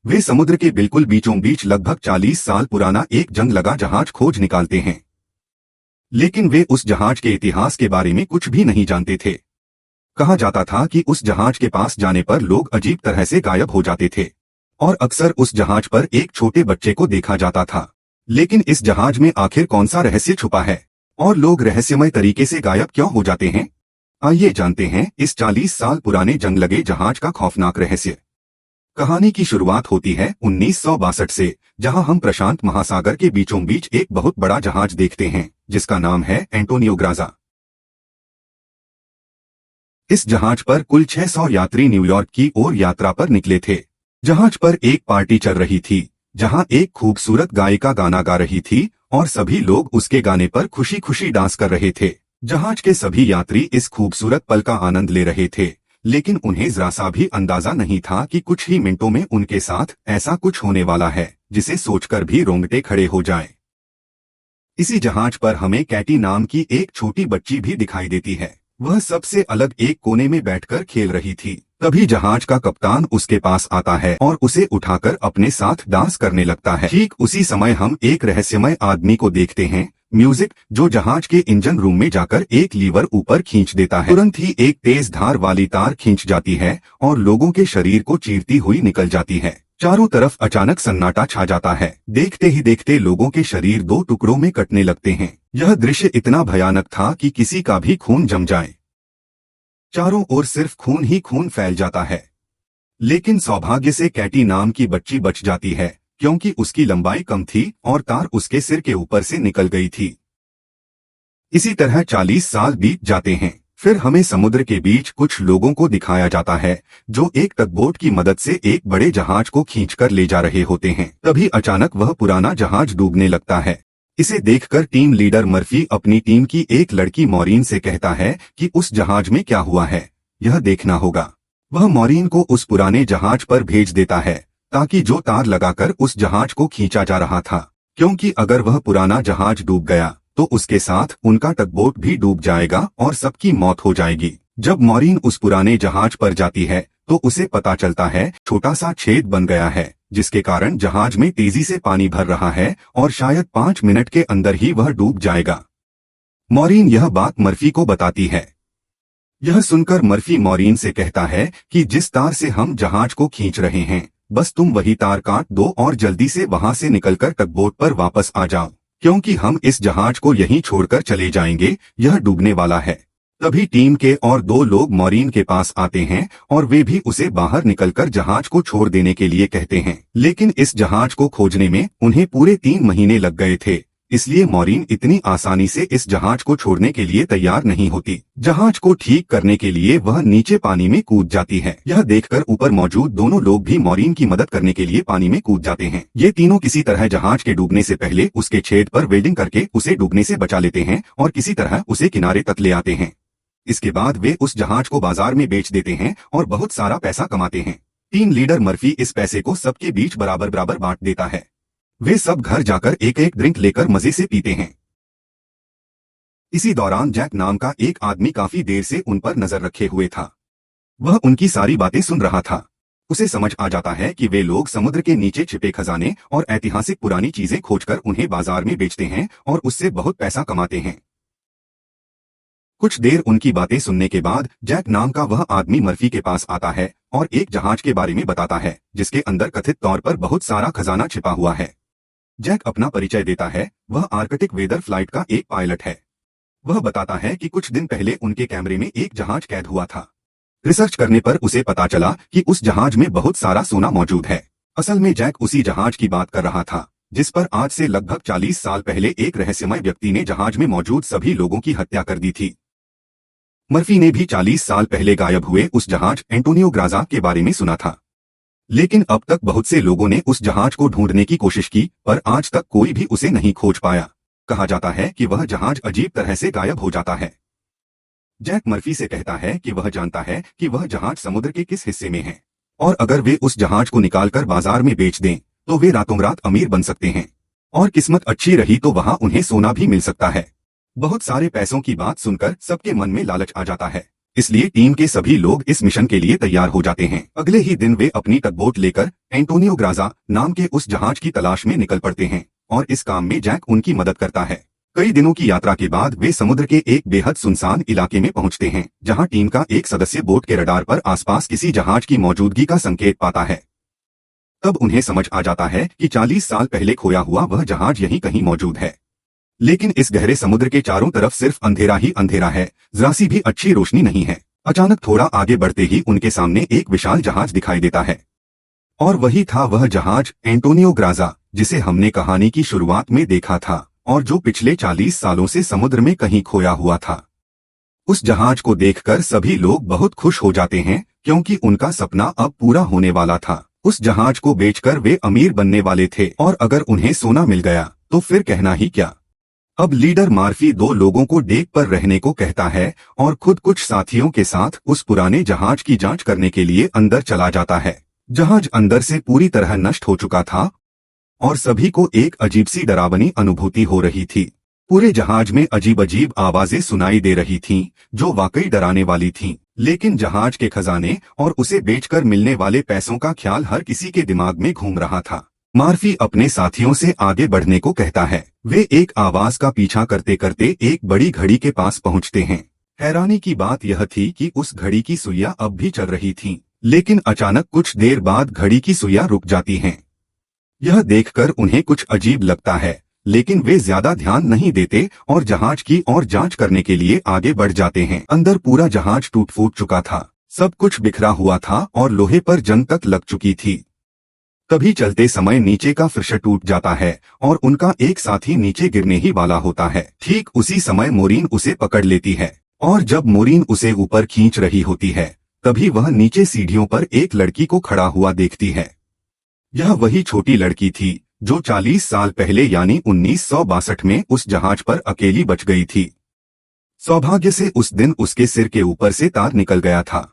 वे समुद्र के बिल्कुल बीचों बीच लगभग 40 साल पुराना एक जंग लगा जहाज खोज निकालते हैं। लेकिन वे उस जहाज के इतिहास के बारे में कुछ भी नहीं जानते थे। कहा जाता था कि उस जहाज के पास जाने पर लोग अजीब तरह से गायब हो जाते थे और अक्सर उस जहाज पर एक छोटे बच्चे को देखा जाता था। लेकिन इस जहाज में आखिर कौन सा रहस्य छुपा है और लोग रहस्यमय तरीके से गायब क्यों हो जाते हैं? आइए जानते हैं इस 40 साल पुराने जंग लगे जहाज का खौफनाक रहस्य। कहानी की शुरुआत होती है 1962 से, जहां हम प्रशांत महासागर के बीचों बीच एक बहुत बड़ा जहाज देखते हैं जिसका नाम है एंटोनियो ग्राजा। इस जहाज पर कुल 600 यात्री न्यूयॉर्क की ओर यात्रा पर निकले थे। जहाज पर एक पार्टी चल रही थी जहां एक खूबसूरत गायिका गाना गा रही थी और सभी लोग उसके गाने पर खुशी खुशी डांस कर रहे थे। जहाज के सभी यात्री इस खूबसूरत पल का आनंद ले रहे थे, लेकिन उन्हें जरा सा भी अंदाजा नहीं था कि कुछ ही मिनटों में उनके साथ ऐसा कुछ होने वाला है जिसे सोचकर भी रोंगटे खड़े हो जाएं। इसी जहाज पर हमें कैटी नाम की एक छोटी बच्ची भी दिखाई देती है। वह सबसे अलग एक कोने में बैठकर खेल रही थी। तभी जहाज का कप्तान उसके पास आता है और उसे उठाकर अपने साथ डांस करने लगता है। ठीक उसी समय हम एक रहस्यमय आदमी को देखते हैं, म्यूजिक, जो जहाज के इंजन रूम में जाकर एक लीवर ऊपर खींच देता है। तुरंत ही एक तेज धार वाली तार खींच जाती है और लोगों के शरीर को चीरती हुई निकल जाती है। चारों तरफ अचानक सन्नाटा छा जाता है। देखते ही देखते लोगों के शरीर दो टुकड़ों में कटने लगते हैं। यह दृश्य इतना भयानक था कि किसी का भी खून जम जाए। चारों ओर सिर्फ खून ही खून फैल जाता है। लेकिन सौभाग्य से कैटी नाम की बच्ची बच जाती है क्योंकि उसकी लंबाई कम थी और तार उसके सिर के ऊपर से निकल गई थी। इसी तरह 40 साल बीत जाते हैं। फिर हमें समुद्र के बीच कुछ लोगों को दिखाया जाता है जो एक टगबोट की मदद से एक बड़े जहाज को खींचकर ले जा रहे होते हैं। तभी अचानक वह पुराना जहाज डूबने लगता है। इसे देखकर टीम लीडर मर्फी अपनी टीम की एक लड़की मॉरीन से कहता है कि उस जहाज में क्या हुआ है, यह देखना होगा। वह मॉरीन को उस पुराने जहाज पर भेज देता है ताकि जो तार लगाकर उस जहाज को खींचा जा रहा था, क्योंकि अगर वह पुराना जहाज डूब गया तो उसके साथ उनका टगबोट भी डूब जाएगा और सबकी मौत हो जाएगी। जब मॉरीन उस पुराने जहाज पर जाती है तो उसे पता चलता है छोटा सा छेद बन गया है जिसके कारण जहाज में तेजी से पानी भर रहा है और शायद 5 मिनट के अंदर ही वह डूब जाएगा। मॉरीन यह बात मर्फी को बताती है। यह सुनकर मर्फी मॉरीन से कहता है कि जिस तार से हम जहाज को खींच रहे हैं, बस तुम वही तार काट दो और जल्दी से वहां से निकलकर टगबोट पर वापस आ जाओ, क्योंकि हम इस जहाज को यहीं छोड़कर चले जाएंगे, यह डूबने वाला है। तभी टीम के और 2 लोग मॉरीन के पास आते हैं और वे भी उसे बाहर निकलकर जहाज को छोड़ देने के लिए कहते हैं। लेकिन इस जहाज को खोजने में उन्हें पूरे 3 महीने लग गए थे, इसलिए मॉरीन इतनी आसानी से इस जहाज को छोड़ने के लिए तैयार नहीं होती। जहाज को ठीक करने के लिए वह नीचे पानी में कूद जाती है। यह देखकर ऊपर मौजूद दोनों लोग भी मॉरीन की मदद करने के लिए पानी में कूद जाते हैं। ये तीनों किसी तरह जहाज के डूबने से पहले उसके छेद पर वेल्डिंग करके उसे डूबने से बचा लेते हैं और किसी तरह उसे किनारे तक ले आते हैं। इसके बाद वे उस जहाज को बाजार में बेच देते हैं और बहुत सारा पैसा कमाते हैं। टीम लीडर मर्फी इस पैसे को सबके बीच बराबर बराबर बांट देता है। वे सब घर जाकर एक एक ड्रिंक लेकर मजे से पीते हैं। इसी दौरान जैक नाम का एक आदमी काफी देर से उन पर नजर रखे हुए था। वह उनकी सारी बातें सुन रहा था। उसे समझ आ जाता है कि वे लोग समुद्र के नीचे छिपे खजाने और ऐतिहासिक पुरानी चीजें खोजकर उन्हें बाजार में बेचते हैं और उससे बहुत पैसा कमाते हैं। कुछ देर उनकी बातें सुनने के बाद जैक नाम का वह आदमी मर्फी के पास आता है और एक जहाज के बारे में बताता है जिसके अंदर कथित तौर पर बहुत सारा खजाना छिपा हुआ है। जैक अपना परिचय देता है। वह आर्कटिक वेदर फ्लाइट का एक पायलट है। वह बताता है कि कुछ दिन पहले उनके कैमरे में एक जहाज कैद हुआ था। रिसर्च करने पर उसे पता चला कि उस जहाज में बहुत सारा सोना मौजूद है। असल में जैक उसी जहाज की बात कर रहा था जिस पर आज से लगभग 40 साल पहले एक रहस्यमय व्यक्ति ने जहाज में मौजूद सभी लोगों की हत्या कर दी थी। मर्फी ने भी 40 साल पहले गायब हुए उस जहाज एंटोनियो ग्राजा के बारे में सुना था, लेकिन अब तक बहुत से लोगों ने उस जहाज को ढूंढने की कोशिश की पर आज तक कोई भी उसे नहीं खोज पाया। कहा जाता है कि वह जहाज अजीब तरह से गायब हो जाता है। जैक मर्फी से कहता है कि वह जानता है कि वह जहाज समुद्र के किस हिस्से में है और अगर वे उस जहाज को निकालकर बाजार में बेच दें तो वे रातों रात अमीर बन सकते हैं और किस्मत अच्छी रही तो वहां उन्हें सोना भी मिल सकता है। बहुत सारे पैसों की बात सुनकर सबके मन में लालच आ जाता है, इसलिए टीम के सभी लोग इस मिशन के लिए तैयार हो जाते हैं। अगले ही दिन वे अपनी टगबोट लेकर एंटोनियो ग्राजा नाम के उस जहाज की तलाश में निकल पड़ते हैं और इस काम में जैक उनकी मदद करता है। कई दिनों की यात्रा के बाद वे समुद्र के एक बेहद सुनसान इलाके में पहुंचते हैं, जहां टीम का एक सदस्य बोट के रडार पर आसपास किसी जहाज की मौजूदगी का संकेत पाता है। तब उन्हें समझ आ जाता है कि 40 साल पहले खोया हुआ वह जहाज यहीं कहीं मौजूद है। लेकिन इस गहरे समुद्र के चारों तरफ सिर्फ अंधेरा ही अंधेरा है, जरा सी भी अच्छी रोशनी नहीं है। अचानक थोड़ा आगे बढ़ते ही उनके सामने एक विशाल जहाज दिखाई देता है और वही था वह जहाज एंटोनियो ग्राजा, जिसे हमने कहानी की शुरुआत में देखा था और जो पिछले 40 सालों से समुद्र में कहीं खोया हुआ था। उस जहाज को देखकर सभी लोग बहुत खुश हो जाते हैं, क्योंकि उनका सपना अब पूरा होने वाला था। उस जहाज को बेचकर वे अमीर बनने वाले थे और अगर उन्हें सोना मिल गया तो फिर कहना ही क्या। अब लीडर मार्फी दो लोगों को डेक पर रहने को कहता है और खुद कुछ साथियों के साथ उस पुराने जहाज की जांच करने के लिए अंदर चला जाता है। जहाज अंदर से पूरी तरह नष्ट हो चुका था और सभी को एक अजीब सी डरावनी अनुभूति हो रही थी। पूरे जहाज में अजीब अजीब आवाजें सुनाई दे रही थीं, जो वाकई डराने वाली थीं। लेकिन जहाज के खजाने और उसे बेचकर मिलने वाले पैसों का ख्याल हर किसी के दिमाग में घूम रहा था। मार्फी अपने साथियों से आगे बढ़ने को कहता है। वे एक आवाज का पीछा करते करते एक बड़ी घड़ी के पास पहुंचते हैं। हैरानी की बात यह थी कि उस घड़ी की सुइयां अब भी चल रही थीं, लेकिन अचानक कुछ देर बाद घड़ी की सुइयां रुक जाती हैं। यह देखकर उन्हें कुछ अजीब लगता है, लेकिन वे ज्यादा ध्यान नहीं देते और जहाज की और जांच करने के लिए आगे बढ़ जाते हैं। अंदर पूरा जहाज टूट फूट चुका था, सब कुछ बिखरा हुआ था और लोहे पर जंग तक लग चुकी थी। तभी चलते समय नीचे का फर्श टूट जाता है और उनका एक साथी नीचे गिरने ही वाला होता है। ठीक उसी समय मोरीन उसे पकड़ लेती है और जब मोरीन उसे ऊपर खींच रही होती है, तभी वह नीचे सीढ़ियों पर एक लड़की को खड़ा हुआ देखती है। यह वही छोटी लड़की थी जो 40 साल पहले यानी 1962 में उस जहाज पर अकेली बच गई थी। सौभाग्य से उस दिन उसके सिर के ऊपर से तार निकल गया था।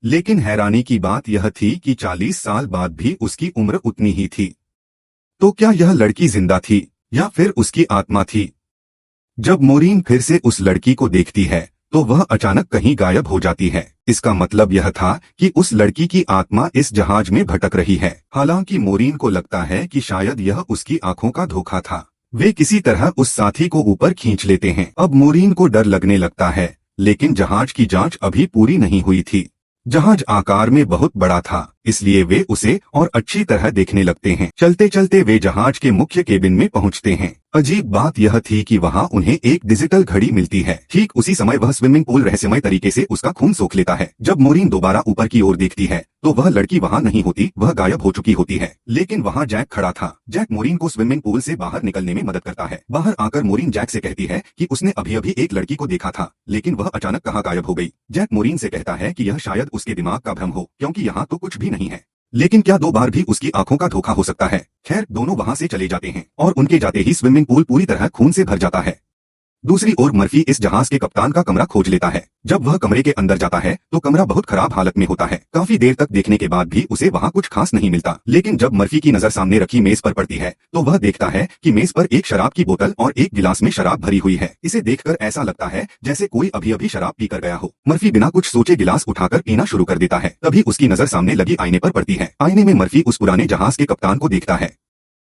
लेकिन हैरानी की बात यह थी कि 40 साल बाद भी उसकी उम्र उतनी ही थी। तो क्या यह लड़की जिंदा थी या फिर उसकी आत्मा थी? जब मोरीन फिर से उस लड़की को देखती है तो वह अचानक कहीं गायब हो जाती है। इसका मतलब यह था कि उस लड़की की आत्मा इस जहाज में भटक रही है। हालांकि मोरीन को लगता है कि शायद यह उसकी आंखों का धोखा था। वे किसी तरह उस साथी को ऊपर खींच लेते हैं। अब मोरीन को डर लगने लगता है, लेकिन जहाज की जांच अभी पूरी नहीं हुई थी। जहाज आकार में बहुत बड़ा था, इसलिए वे उसे और अच्छी तरह देखने लगते हैं। चलते चलते वे जहाज के मुख्य केबिन में पहुंचते हैं। अजीब बात यह थी कि वहां उन्हें एक डिजिटल घड़ी मिलती है। ठीक उसी समय वह स्विमिंग पूल रहस्यमय तरीके से उसका खून सोख लेता है। जब मोरीन दोबारा ऊपर की ओर देखती है तो वह लड़की वहां नहीं होती, वह गायब हो चुकी होती है। लेकिन वहां जैक खड़ा था। जैक मोरीन को स्विमिंग पूल से बाहर निकलने में मदद करता है। बाहर आकर मोरीन जैक से कहती है कि उसने अभी अभी एक लड़की को देखा था, लेकिन वह अचानक कहाँ गायब हो गई। जैक मोरीन से कहता है कि यह शायद उसके दिमाग का भ्रम हो, क्योंकि यहाँ तो कुछ भी नहीं है। लेकिन क्या 2 बार भी उसकी आंखों का धोखा हो सकता है? खैर, दोनों वहां से चले जाते हैं और उनके जाते ही स्विमिंग पूल पूरी तरह खून से भर जाता है। दूसरी ओर मर्फी इस जहाज के कप्तान का कमरा खोज लेता है। जब वह कमरे के अंदर जाता है तो कमरा बहुत खराब हालत में होता है। काफी देर तक देखने के बाद भी उसे वहां कुछ खास नहीं मिलता। लेकिन जब मर्फी की नजर सामने रखी मेज पर पड़ती है तो वह देखता है कि मेज पर एक शराब की बोतल और एक गिलास में शराब भरी हुई है। इसे देखकर ऐसा लगता है जैसे कोई अभी अभी शराब पीकर गया हो। मर्फी बिना कुछ सोचे गिलास उठाकर पीना शुरू कर देता है। तभी उसकी नजर सामने लगी आईने पर पड़ती है। आईने में मर्फी उस पुराने जहाज के कप्तान को देखता है।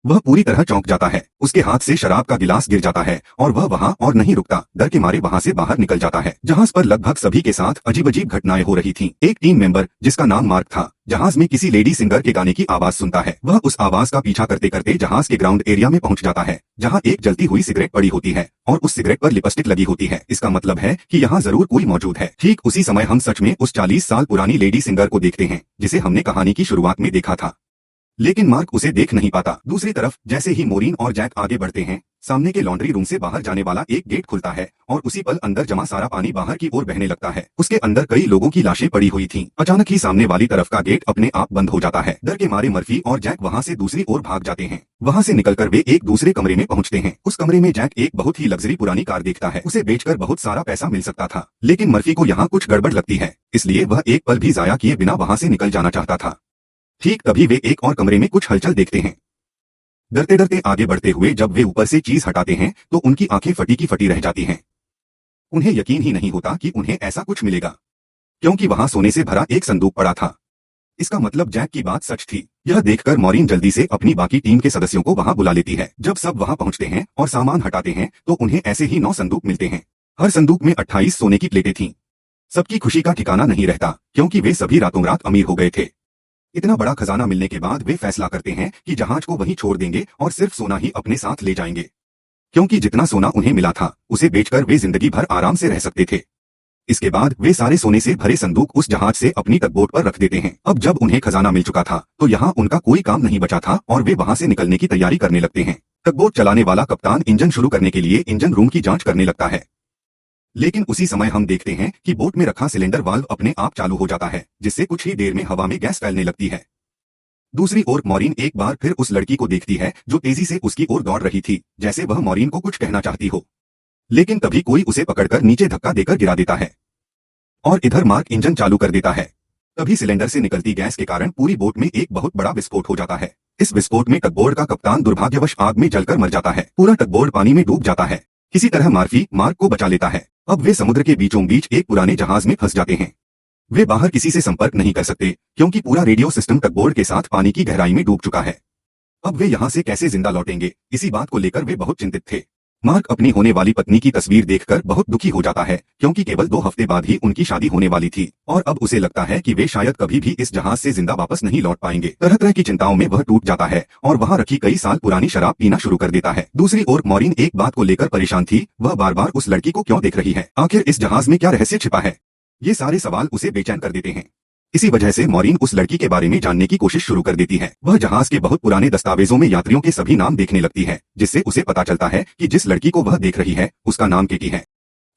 वह पूरी तरह चौंक जाता है। उसके हाथ से शराब का गिलास गिर जाता है और वह वहां और नहीं रुकता। डर के मारे वहां से बाहर निकल जाता है। जहाज पर लगभग सभी के साथ अजीब अजीब घटनाएं हो रही थीं। एक टीम मेंबर जिसका नाम मार्क था, जहाज में किसी लेडी सिंगर के गाने की आवाज सुनता है। वह उस आवाज का पीछा करते करते जहाज के ग्राउंड एरिया में पहुंच जाता है, जहां एक जलती हुई सिगरेट पड़ी होती है और उस सिगरेट पर लिपस्टिक लगी होती है। इसका मतलब है कि यहाँ जरूर कोई मौजूद है। ठीक उसी समय हम सच में उस 40 साल पुरानी लेडी सिंगर को देखते हैं, जिसे हमने कहानी की शुरुआत में देखा था। लेकिन मार्क उसे देख नहीं पाता। दूसरी तरफ जैसे ही मोरीन और जैक आगे बढ़ते हैं, सामने के लॉन्ड्री रूम से बाहर जाने वाला एक गेट खुलता है और उसी पल अंदर जमा सारा पानी बाहर की ओर बहने लगता है। उसके अंदर कई लोगों की लाशें पड़ी हुई थीं। अचानक ही सामने वाली तरफ का गेट अपने आप बंद हो जाता है। डर के मारे मर्फी और जैक वहां से दूसरी ओर भाग जाते हैं। वहां से निकलकर वे एक दूसरे कमरे में पहुंचते हैं। उस कमरे में जैक एक बहुत ही लग्जरी पुरानी कार देखता है। उसे बेचकर बहुत सारा पैसा मिल सकता था, लेकिन मर्फी को यहाँ कुछ गड़बड़ लगती है, इसलिए वह एक पल भी जाया किए बिना वहां से निकल जाना चाहता था। ठीक तभी वे एक और कमरे में कुछ हलचल देखते हैं। डरते डरते आगे बढ़ते हुए जब वे ऊपर से चीज हटाते हैं तो उनकी आंखें फटी की फटी रह जाती हैं। उन्हें यकीन ही नहीं होता कि उन्हें ऐसा कुछ मिलेगा, क्योंकि वहां सोने से भरा एक संदूक पड़ा था। इसका मतलब जैक की बात सच थी। यह देखकर मॉरीन जल्दी से अपनी बाकी टीम के सदस्यों को वहां बुला लेती है। जब सब वहां पहुंचते हैं और सामान हटाते हैं तो उन्हें ऐसे ही 9 संदूक मिलते हैं। हर संदूक में 28 सोने की प्लेटें थीं। सबकी खुशी का ठिकाना नहीं रहता, क्योंकि वे सभी रातों रात अमीर हो गए थे। इतना बड़ा खजाना मिलने के बाद वे फैसला करते हैं कि जहाज को वहीं छोड़ देंगे और सिर्फ सोना ही अपने साथ ले जाएंगे, क्योंकि जितना सोना उन्हें मिला था उसे बेचकर वे जिंदगी भर आराम से रह सकते थे। इसके बाद वे सारे सोने से भरे संदूक उस जहाज से अपनी टगबोट पर रख देते हैं। अब जब उन्हें खजाना मिल चुका था तो यहाँ उनका कोई काम नहीं बचा था और वे वहां से निकलने की तैयारी करने लगते हैं। टगबोट चलाने वाला कप्तान इंजन शुरू करने के लिए इंजन रूम की जांच करने लगता है, लेकिन उसी समय हम देखते हैं कि बोट में रखा सिलेंडर वाल्व अपने आप चालू हो जाता है, जिससे कुछ ही देर में हवा में गैस फैलने लगती है। दूसरी ओर मॉरीन एक बार फिर उस लड़की को देखती है जो तेजी से उसकी ओर दौड़ रही थी, जैसे वह मॉरीन को कुछ कहना चाहती हो, लेकिन तभी कोई उसे पकड़कर नीचे धक्का देकर गिरा देता है और इधर मार्क इंजन चालू कर देता है। तभी सिलेंडर से निकलती गैस के कारण पूरी बोट में एक बहुत बड़ा विस्फोट हो जाता है। इस विस्फोट में टगबोर्ड का कप्तान दुर्भाग्यवश आग में जलकर मर जाता है। पूरा टगबोर्ड पानी में डूब जाता है। किसी तरह मार्फी मार्क को बचा लेता है। अब वे समुद्र के बीचों बीच एक पुराने जहाज में फंस जाते हैं। वे बाहर किसी से संपर्क नहीं कर सकते, क्योंकि पूरा रेडियो सिस्टम टगबोर्ड के साथ पानी की गहराई में डूब चुका है। अब वे यहाँ से कैसे जिंदा लौटेंगे, इसी बात को लेकर वे बहुत चिंतित थे। मार्क अपनी होने वाली पत्नी की तस्वीर देखकर बहुत दुखी हो जाता है, क्योंकि केवल 2 हफ्ते बाद ही उनकी शादी होने वाली थी और अब उसे लगता है कि वे शायद कभी भी इस जहाज से जिंदा वापस नहीं लौट पाएंगे। तरह तरह की चिंताओं में वह टूट जाता है और वहां रखी कई साल पुरानी शराब पीना शुरू कर देता है। दूसरी ओर मॉरीन एक बात को लेकर परेशान थी, वह बार बार उस लड़की को क्यों देख रही है, आखिर इस जहाज में क्या रहस्य छिपा है। ये सारे सवाल उसे बेचैन कर देते हैं। इसी वजह से मॉरीन उस लड़की के बारे में जानने की कोशिश शुरू कर देती है। वह जहाज के बहुत पुराने दस्तावेजों में यात्रियों के सभी नाम देखने लगती है, जिससे उसे पता चलता है कि जिस लड़की को वह देख रही है उसका नाम केटी है।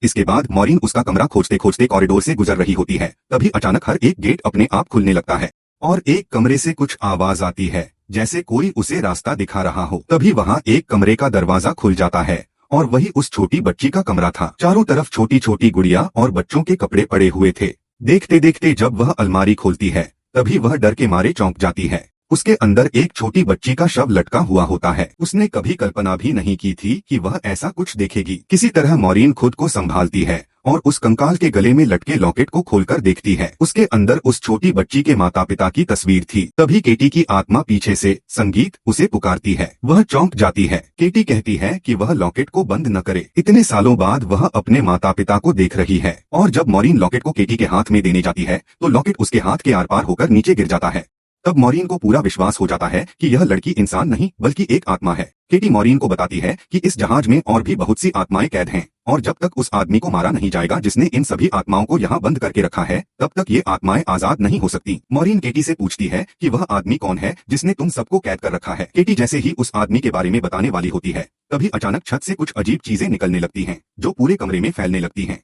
इसके बाद मॉरीन उसका कमरा खोजते खोजते कॉरिडोर से गुजर रही होती है। तभी अचानक हर एक गेट अपने आप खुलने लगता है और एक कमरे से कुछ आवाज आती है, जैसे कोई उसे रास्ता दिखा रहा हो। तभी वहाँ एक कमरे का दरवाजा खुल जाता है और वही उस छोटी बच्ची का कमरा था। चारों तरफ छोटी छोटी गुड़िया और बच्चों के कपड़े पड़े हुए थे। देखते देखते जब वह अलमारी खोलती है तभी वह डर के मारे चौंक जाती है। उसके अंदर एक छोटी बच्ची का शव लटका हुआ होता है। उसने कभी कल्पना भी नहीं की थी कि वह ऐसा कुछ देखेगी। किसी तरह मॉरीन खुद को संभालती है और उस कंकाल के गले में लटके लॉकेट को खोलकर देखती है। उसके अंदर उस छोटी बच्ची के माता पिता की तस्वीर थी। तभी केटी की आत्मा पीछे से संगीत उसे पुकारती है। वह चौंक जाती है। केटी कहती है कि वह लॉकेट को बंद न करे। इतने सालों बाद वह अपने माता पिता को देख रही है और जब मॉरीन लॉकेट को केटी के हाथ में देने जाती है तो लॉकेट उसके हाथ के आर पार होकर नीचे गिर जाता है। तब मॉरीन को पूरा विश्वास हो जाता है कि यह लड़की इंसान नहीं बल्कि एक आत्मा है। केटी मॉरीन को बताती है कि इस जहाज में और भी बहुत सी आत्माएं कैद हैं और जब तक उस आदमी को मारा नहीं जाएगा जिसने इन सभी आत्माओं को यहाँ बंद करके रखा है, तब तक ये आत्माएं आजाद नहीं हो सकती। मॉरीन केटी से पूछती है कि वह आदमी कौन है जिसने तुम सबको कैद कर रखा है। केटी जैसे ही उस आदमी के बारे में बताने वाली होती है तभी अचानक छत से कुछ अजीब चीजें निकलने लगती हैं जो पूरे कमरे में फैलने लगती हैं।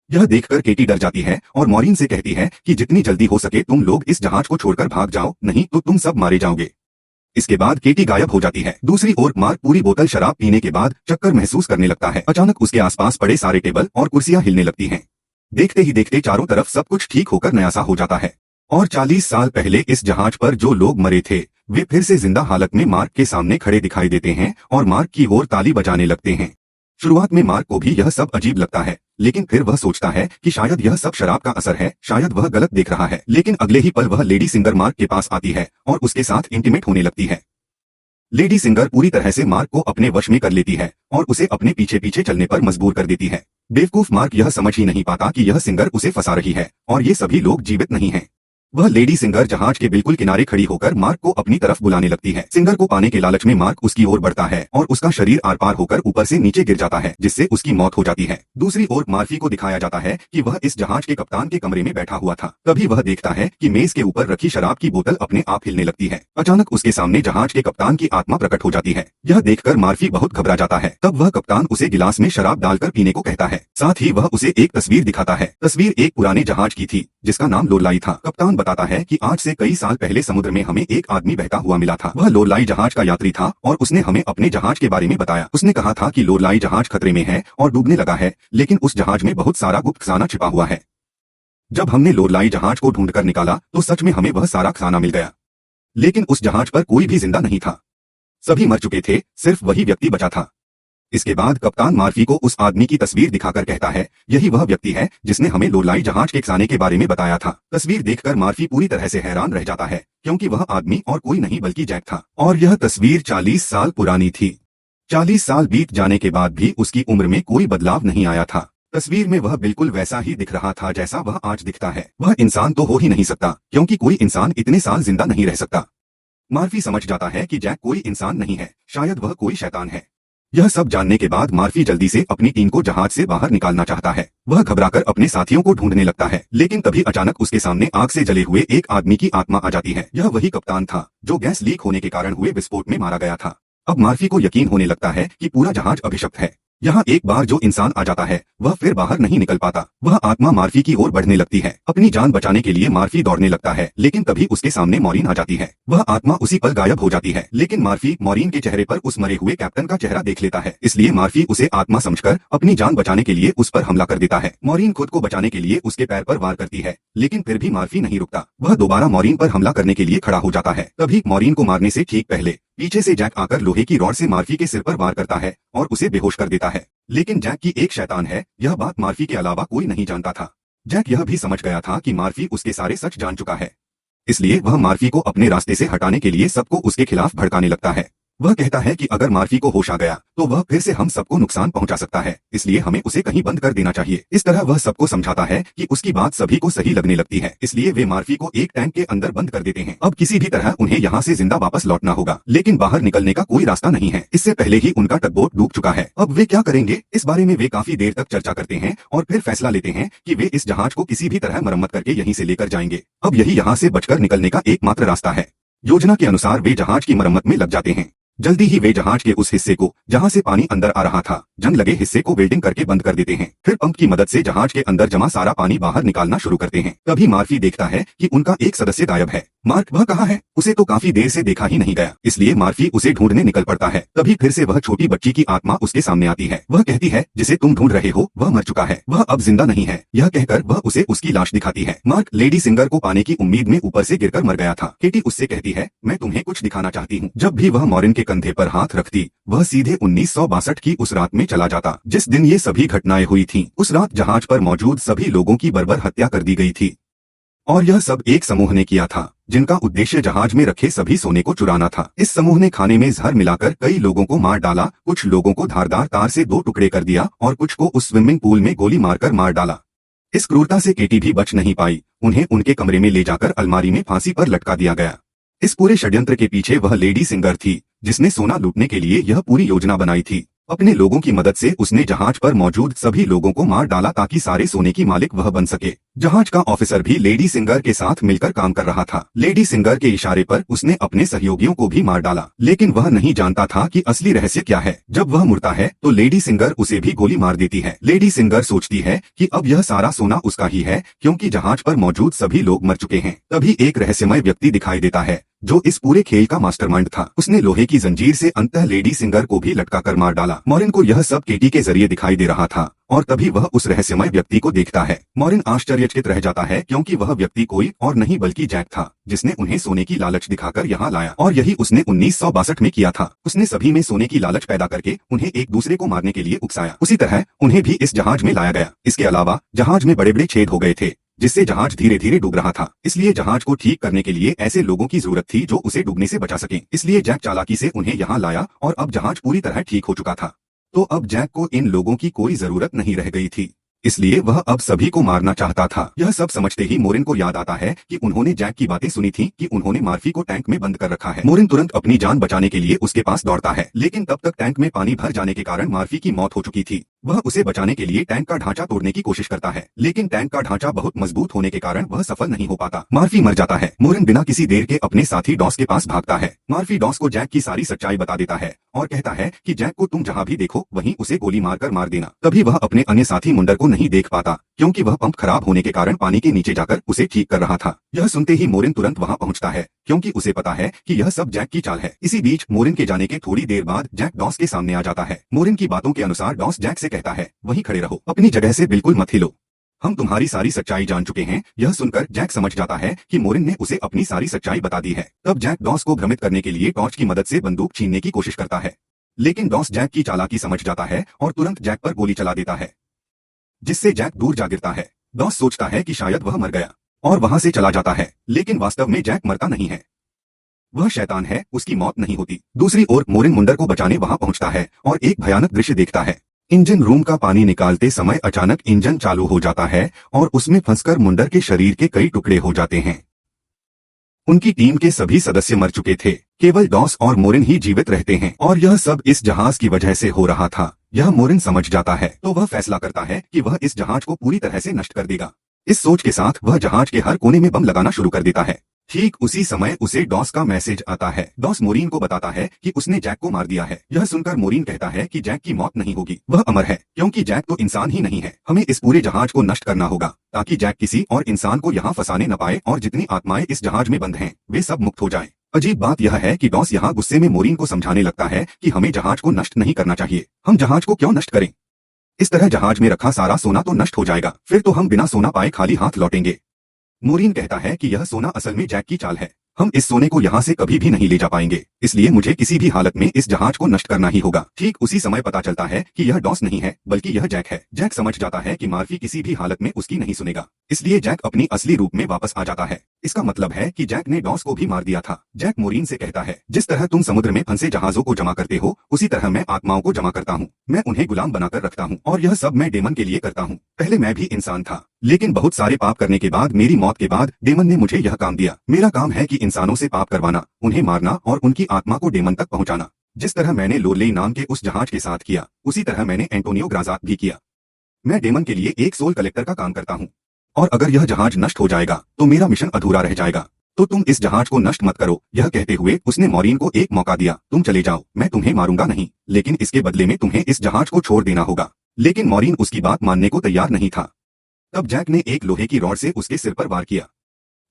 यह देखकर केटी डर जाती है और मॉरीन से कहती है कि जितनी जल्दी हो सके तुम लोग इस जहाज को छोड़कर भाग जाओ, नहीं तो तुम सब मारे जाओगे। इसके बाद केटी गायब हो जाती है। दूसरी ओर मार्क पूरी बोतल शराब पीने के बाद चक्कर महसूस करने लगता है। अचानक उसके आसपास पड़े सारे टेबल और कुर्सियां हिलने लगती हैं। देखते ही देखते चारों तरफ सब कुछ ठीक होकर नया सा हो जाता है और 40 साल पहले इस जहाज पर जो लोग मरे थे वे फिर से जिंदा हालत में मार्क के सामने खड़े दिखाई देते हैं और मार्क की ओर ताली बजाने लगते हैं। शुरुआत में मार्क को भी यह सब अजीब लगता है, लेकिन फिर वह सोचता है कि शायद यह सब शराब का असर है, शायद वह गलत देख रहा है। लेकिन अगले ही पल वह लेडी सिंगर मार्क के पास आती है और उसके साथ इंटीमेट होने लगती है। लेडी सिंगर पूरी तरह से मार्क को अपने वश में कर लेती है और उसे अपने पीछे पीछे चलने पर मजबूर कर देती है। बेवकूफ मार्क यह समझ ही नहीं पाता कि यह सिंगर उसे फंसा रही है और ये सभी लोग जीवित नहीं हैं। वह लेडी सिंगर जहाज के बिल्कुल किनारे खड़ी होकर मार्क को अपनी तरफ बुलाने लगती है। सिंगर को पाने के लालच में मार्क उसकी ओर बढ़ता है और उसका शरीर आर पार होकर ऊपर से नीचे गिर जाता है, जिससे उसकी मौत हो जाती है। दूसरी ओर मार्फी को दिखाया जाता है कि वह इस जहाज के कप्तान के कमरे में बैठा हुआ था। तभी वह देखता है कि मेज के ऊपर रखी शराब की बोतल अपने आप हिलने लगती है। अचानक उसके सामने जहाज के कप्तान की आत्मा प्रकट हो जाती है। यह देखकर मार्फी बहुत घबरा जाता है। तब वह कप्तान उसे गिलास में शराब डालकर पीने को कहता है। साथ ही वह उसे एक तस्वीर दिखाता है। तस्वीर एक पुराने जहाज की थी जिसका नाम लोरलाई था। कप्तान बताता है कि आज से कई साल पहले समुद्र में हमें एक आदमी बहता हुआ मिला था। वह लोरलाई जहाज का यात्री था और उसने हमें अपने जहाज के बारे में बताया। उसने कहा था कि लोरलाई जहाज खतरे में है और डूबने लगा है, लेकिन उस जहाज में बहुत सारा गुप्त खजाना छिपा हुआ है। जब हमने लोरलाई जहाज को ढूंढकर निकाला तो सच में हमें वह सारा खजाना मिल गया, लेकिन उस जहाज पर कोई भी जिंदा नहीं था। सभी मर चुके थे, सिर्फ वही व्यक्ति बचा था। इसके बाद कप्तान मार्फी को उस आदमी की तस्वीर दिखाकर कहता है, यही वह व्यक्ति है जिसने हमें लोलाई जहाज के खजाने के बारे में बताया था। तस्वीर देखकर मार्फी पूरी तरह से हैरान रह जाता है, क्योंकि वह आदमी और कोई नहीं बल्कि जैक था, और यह तस्वीर 40 साल पुरानी थी। 40 साल बीत जाने के बाद भी उसकी उम्र में कोई बदलाव नहीं आया था। तस्वीर में वह बिल्कुल वैसा ही दिख रहा था जैसा वह आज दिखता है। वह इंसान तो हो ही नहीं सकता, क्योंकि कोई इंसान इतने साल जिंदा नहीं रह सकता। मार्फी समझ जाता है कि जैक कोई इंसान नहीं है, शायद वह कोई शैतान है। यह सब जानने के बाद मार्फी जल्दी से अपनी टीम को जहाज से बाहर निकालना चाहता है। वह घबराकर अपने साथियों को ढूंढने लगता है, लेकिन तभी अचानक उसके सामने आग से जले हुए एक आदमी की आत्मा आ जाती है। यह वही कप्तान था जो गैस लीक होने के कारण हुए विस्फोट में मारा गया था। अब मार्फी को यकीन होने लगता है कि पूरा जहाज अभिशप्त है। यहाँ एक बार जो इंसान आ जाता है वह फिर बाहर नहीं निकल पाता। वह आत्मा मार्फी की ओर बढ़ने लगती है। अपनी जान बचाने के लिए मार्फी दौड़ने लगता है, लेकिन तभी उसके सामने मॉरीन आ जाती है। वह आत्मा उसी पल गायब हो जाती है, लेकिन मार्फी मॉरीन के चेहरे पर उस मरे हुए कैप्टन का चेहरा देख लेता है। इसलिए मार्फी उसे आत्मा समझकर अपनी जान बचाने के लिए उस पर हमला कर देता है। मॉरीन खुद को बचाने के लिए उसके पैर पर वार करती है, लेकिन फिर भी मार्फी नहीं रुकता। वह दोबारा मॉरीन पर हमला करने के लिए खड़ा हो जाता है। तभी मॉरीन को मारने से ठीक पहले पीछे से जैक आकर लोहे की रॉड से मार्फी के सिर पर वार करता है और उसे बेहोश कर देता है। लेकिन जैक की एक शैतान है, यह बात मार्फी के अलावा कोई नहीं जानता था। जैक यह भी समझ गया था कि मार्फी उसके सारे सच जान चुका है, इसलिए वह मार्फी को अपने रास्ते से हटाने के लिए सबको उसके खिलाफ भड़काने लगता है। वह कहता है कि अगर मार्फी को होश आ गया तो वह फिर से हम सबको नुकसान पहुंचा सकता है, इसलिए हमें उसे कहीं बंद कर देना चाहिए। इस तरह वह सबको समझाता है कि उसकी बात सभी को सही लगने लगती है, इसलिए वे मार्फी को एक टैंक के अंदर बंद कर देते हैं। अब किसी भी तरह उन्हें यहाँ से जिंदा वापस लौटना होगा, लेकिन बाहर निकलने का कोई रास्ता नहीं है। इससे पहले ही उनका टगबोट डूब चुका है। अब वे क्या करेंगे, इस बारे में वे काफी देर तक चर्चा करते हैं और फिर फैसला लेते हैं कि वे इस जहाज को किसी भी तरह मरम्मत करके यहीं से लेकर जाएंगे। अब यही यहाँ से बचकर निकलने का एकमात्र रास्ता है। योजना के अनुसार वे जहाज की मरम्मत में लग जाते हैं। जल्दी ही वे जहाज के उस हिस्से को जहां से पानी अंदर आ रहा था, जंग लगे हिस्से को वेल्डिंग करके बंद कर देते हैं। फिर पंप की मदद से जहाज के अंदर जमा सारा पानी बाहर निकालना शुरू करते हैं। तभी मार्फी देखता है कि उनका एक सदस्य गायब है। मार्क वह कहाँ है, उसे तो काफी देर से देखा ही नहीं गया, इसलिए मार्फी उसे ढूंढने निकल पड़ता है। तभी फिर से वह छोटी बच्ची की आत्मा उसके सामने आती है। वह कहती है जिसे तुम ढूंढ रहे हो वह मर चुका है, वह अब जिंदा नहीं है। यह कहकर वह उसे उसकी लाश दिखाती है। मार्क लेडी सिंगर को पाने की उम्मीद में ऊपर से गिरकर मर गया था। केटी उससे कहती है मैं तुम्हें कुछ दिखाना चाहती हूँ। जब भी वह मॉरिन के कंधे पर हाथ रखती, वह सीधे 1962 की उस रात में चला जाता जिस दिन ये सभी घटनाएं हुई थीं। उस रात जहाज पर मौजूद सभी लोगों की बर्बर हत्या कर दी गई थी, और यह सब एक समूह ने किया था जिनका उद्देश्य जहाज में रखे सभी सोने को चुराना था। इस समूह ने खाने में जहर मिलाकर कई लोगों को मार डाला, कुछ लोगों को धारदार तार से 2 टुकड़े कर दिया और कुछ को उस स्विमिंग पूल में गोली मारकर मार डाला। इस क्रूरता से केटी भी बच नहीं पाई। उन्हें उनके कमरे में ले जाकर अलमारी में फांसी पर लटका दिया गया। इस पूरे षड्यंत्र के पीछे वह लेडी सिंगर थी जिसने सोना लूटने के लिए यह पूरी योजना बनाई थी। अपने लोगों की मदद से उसने जहाज पर मौजूद सभी लोगों को मार डाला ताकि सारे सोने की मालिक वह बन सके। जहाज का ऑफिसर भी लेडी सिंगर के साथ मिलकर काम कर रहा था। लेडी सिंगर के इशारे पर उसने अपने सहयोगियों को भी मार डाला, लेकिन वह नहीं जानता था कि असली रहस्य क्या है। जब वह मुड़ता है तो लेडी सिंगर उसे भी गोली मार देती है। लेडी सिंगर सोचती है कि अब यह सारा सोना उसका ही है, क्योंकि जहाज पर मौजूद सभी लोग मर चुके हैं। तभी एक रहस्यमय व्यक्ति दिखाई देता है जो इस पूरे खेल का मास्टरमाइंड था। उसने लोहे की जंजीर से अंततः लेडी सिंगर को भी लटका कर मार डाला। मॉरिन को यह सब केटी के जरिए दिखाई दे रहा था और तभी वह उस रहस्यमय व्यक्ति को देखता है। मॉरिन आश्चर्यचकित रह जाता है, क्योंकि वह व्यक्ति कोई और नहीं बल्कि जैक था जिसने उन्हें सोने की लालच दिखाकर यहाँ लाया, और यही उसने 1962 में किया था। उसने सभी में सोने की लालच पैदा करके उन्हें एक दूसरे को मारने के लिए उकसाया। उसी तरह उन्हें भी इस जहाज में लाया गया। इसके अलावा जहाज में बड़े बड़े छेद हो गए थे जिससे जहाज धीरे धीरे डूब रहा था, इसलिए जहाज को ठीक करने के लिए ऐसे लोगों की जरूरत थी जो उसे डूबने से बचा सकें। इसलिए जैक चालाकी से उन्हें यहाँ लाया और अब जहाज पूरी तरह ठीक हो चुका था। तो अब जैक को इन लोगों की कोई जरूरत नहीं रह गई थी, इसलिए वह अब सभी को मारना चाहता था। यह सब समझते ही मोरिन को याद आता है कि उन्होंने जैक की बातें सुनी थी कि उन्होंने मार्फी को टैंक में बंद कर रखा है। मोरिन तुरंत अपनी जान बचाने के लिए उसके पास दौड़ता है, लेकिन तब तक टैंक में पानी भर जाने के कारण मार्फी की मौत हो चुकी थी। वह उसे बचाने के लिए टैंक का ढांचा तोड़ने की कोशिश करता है, लेकिन टैंक का ढांचा बहुत मजबूत होने के कारण वह सफल नहीं हो पाता। मार्फी मर जाता है। मोरिन बिना किसी देर के अपने साथी डॉस के पास भागता है। मार्फी डॉस को जैक की सारी सच्चाई बता देता है और कहता है कि जैक को तुम जहाँ भी देखो वहीं उसे गोली मारकर मार देना। तभी वह अपने अन्य साथी मुंडर को नहीं देख पाता, क्योंकि वह पंप खराब होने के कारण पानी के नीचे जाकर उसे ठीक कर रहा था। यह सुनते ही मोरिन तुरंत वहां पहुंचता है, क्योंकि उसे पता है कि यह सब जैक की चाल है। इसी बीच मोरिन के जाने के थोड़ी देर बाद जैक डॉस के सामने आ जाता है। मोरिन की बातों के अनुसार डॉस जैक से कहता है वहीं खड़े रहो, अपनी जगह से बिल्कुल मत हिलो, हम तुम्हारी सारी सच्चाई जान चुके हैं। यह सुनकर जैक समझ जाता है कि मोरिन ने उसे अपनी सारी सच्चाई बता दी है। तब जैक डॉस को भ्रमित करने के लिए टॉर्च की मदद से बंदूक छीनने की कोशिश करता है। लेकिन डॉस जैक की चालाकी समझ जाता है और तुरंत जैक पर गोली चला देता है, जिससे जैक दूर जा गिरता है। डॉस सोचता है कि शायद वह मर गया और वहां से चला जाता है, लेकिन वास्तव में जैक मरता नहीं है। वह शैतान है, उसकी मौत नहीं होती। दूसरी ओर मोरिन मुंडर को बचाने वहां पहुंचता है और एक भयानक दृश्य देखता है। इंजन रूम का पानी निकालते समय अचानक इंजन चालू हो जाता है और उसमें फंसकर मुंडर के शरीर के कई टुकड़े हो जाते हैं। उनकी टीम के सभी सदस्य मर चुके थे, केवल डॉस और मोरिन ही जीवित रहते हैं और यह सब इस जहाज की वजह से हो रहा था। यह मोरिन समझ जाता है तो वह फैसला करता है कि वह इस जहाज को पूरी तरह से नष्ट कर देगा। इस सोच के साथ वह जहाज के हर कोने में बम लगाना शुरू कर देता है। ठीक उसी समय उसे डॉस का मैसेज आता है। डॉस मोरिन को बताता है कि उसने जैक को मार दिया है। यह सुनकर मोरिन कहता है कि जैक की मौत नहीं होगी, वह अमर है, क्योंकि जैक तो इंसान ही नहीं है। हमें इस पूरे जहाज को नष्ट करना होगा ताकि जैक किसी और इंसान को यहाँ फंसाने न पाए और जितनी आत्माएं इस जहाज में बंद हैं, वे सब मुक्त हो जाएं। अजीब बात यह है कि डॉस यहाँ गुस्से में मोरिन को समझाने लगता है कि हमें जहाज को नष्ट नहीं करना चाहिए। हम जहाज को क्यों नष्ट करें? इस तरह जहाज में रखा सारा सोना तो नष्ट हो जाएगा, फिर तो हम बिना सोना पाए खाली हाथ लौटेंगे। मोरिन कहता है कि यह सोना असल में जैक की चाल है। हम इस सोने को यहाँ से कभी भी नहीं ले जा पाएंगे, इसलिए मुझे किसी भी हालत में इस जहाज को नष्ट करना ही होगा। ठीक उसी समय पता चलता है कि यह डॉस नहीं है बल्कि यह जैक है। जैक समझ जाता है कि मार्फी किसी भी हालत में उसकी नहीं सुनेगा, इसलिए जैक अपनी असली रूप में वापस आ जाता है। इसका मतलब है कि जैक ने डॉस को भी मार दिया था। जैक मोरिन से कहता है, जिस तरह तुम समुद्र में फंसे जहाजों को जमा करते हो, उसी तरह मैं आत्माओं को जमा करता हूँ। मैं उन्हें गुलाम बनाकर रखता हूँ और यह सब मैं डेमन के लिए करता हूँ। पहले मैं भी इंसान था, लेकिन बहुत सारे पाप करने के बाद मेरी मौत के बाद डेमन ने मुझे यह काम दिया। मेरा काम है कि इंसानों से पाप करवाना, उन्हें मारना और उनकी आत्मा को डेमन तक पहुंचाना। जिस तरह मैंने लोरलेई नाम के उस जहाज के साथ किया, उसी तरह मैंने एंटोनियो ग्राजात भी किया। मैं डेमन के लिए एक सोल कलेक्टर का काम करता हूँ और अगर यह जहाज नष्ट हो जाएगा तो मेरा मिशन अधूरा रह जाएगा। तो तुम इस जहाज को नष्ट मत करो। यह कहते हुए उसने मोरिन को एक मौका दिया, तुम चले जाओ, मैं तुम्हें मारूंगा नहीं, लेकिन इसके बदले में तुम्हें इस जहाज को छोड़ देना होगा। लेकिन मोरिन उसकी बात मानने को तैयार नहीं था। तब जैक ने एक लोहे की रॉड से उसके सिर पर वार किया।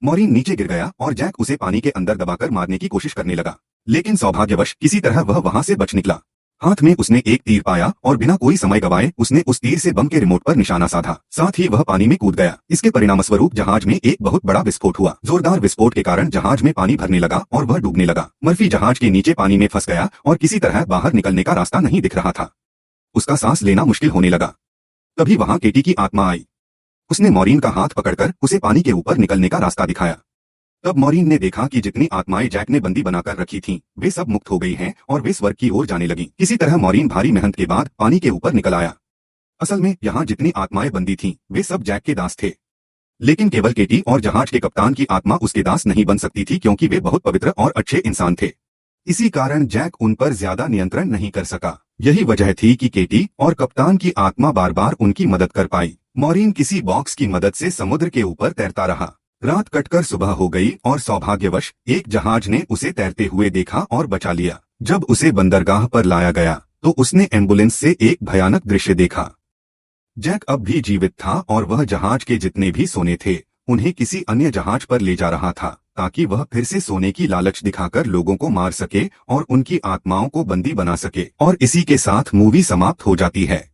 मोरिन नीचे गिर गया और जैक उसे पानी के अंदर दबाकर मारने की कोशिश करने लगा, लेकिन सौभाग्यवश किसी तरह वह वहां से बच निकला। हाथ में उसने एक तीर पाया और बिना कोई समय गवाए उसने उस तीर से बम के रिमोट पर निशाना साधा। साथ ही वह पानी में कूद गया। इसके परिणामस्वरूप जहाज में एक बहुत बड़ा विस्फोट हुआ। जोरदार विस्फोट के कारण जहाज में पानी भरने लगा और वह डूबने लगा। मर्फी जहाज के नीचे पानी में फंस गया और किसी तरह बाहर निकलने का रास्ता नहीं दिख रहा था। उसका सांस लेना मुश्किल होने लगा। तभी वहां केटी की आत्मा आई। उसने मोरिन का हाथ पकड़कर उसे पानी के ऊपर निकलने का रास्ता दिखाया। तब मोरिन ने देखा कि जितनी आत्माएं जैक ने बंदी बनाकर रखी थीं, वे सब मुक्त हो गई हैं और वे स्वर्ग की ओर जाने लगी। किसी तरह मोरिन भारी मेहनत के बाद पानी के ऊपर निकल आया। असल में यहाँ जितनी आत्माएं बंदी थीं, वे सब जैक के दास थे, लेकिन केवल केटी और जहाज के कप्तान की आत्मा उसके दास नहीं बन सकती थी, क्योंकि वे बहुत पवित्र और अच्छे इंसान थे। इसी कारण जैक उन पर ज्यादा नियंत्रण नहीं कर सका। यही वजह थी कि केटी और कप्तान की आत्मा बार बार उनकी मदद कर पाई। मोरिन किसी बॉक्स की मदद से समुद्र के ऊपर तैरता रहा। रात कटकर सुबह हो गई और सौभाग्यवश एक जहाज ने उसे तैरते हुए देखा और बचा लिया। जब उसे बंदरगाह पर लाया गया तो उसने एम्बुलेंस से एक भयानक दृश्य देखा। जैक अब भी जीवित था और वह जहाज के जितने भी सोने थे उन्हें किसी अन्य जहाज पर ले जा रहा था, ताकि वह फिर से सोने की लालच दिखाकर लोगों को मार सके और उनकी आत्माओं को बंदी बना सके। और इसी के साथ मूवी समाप्त हो जाती है।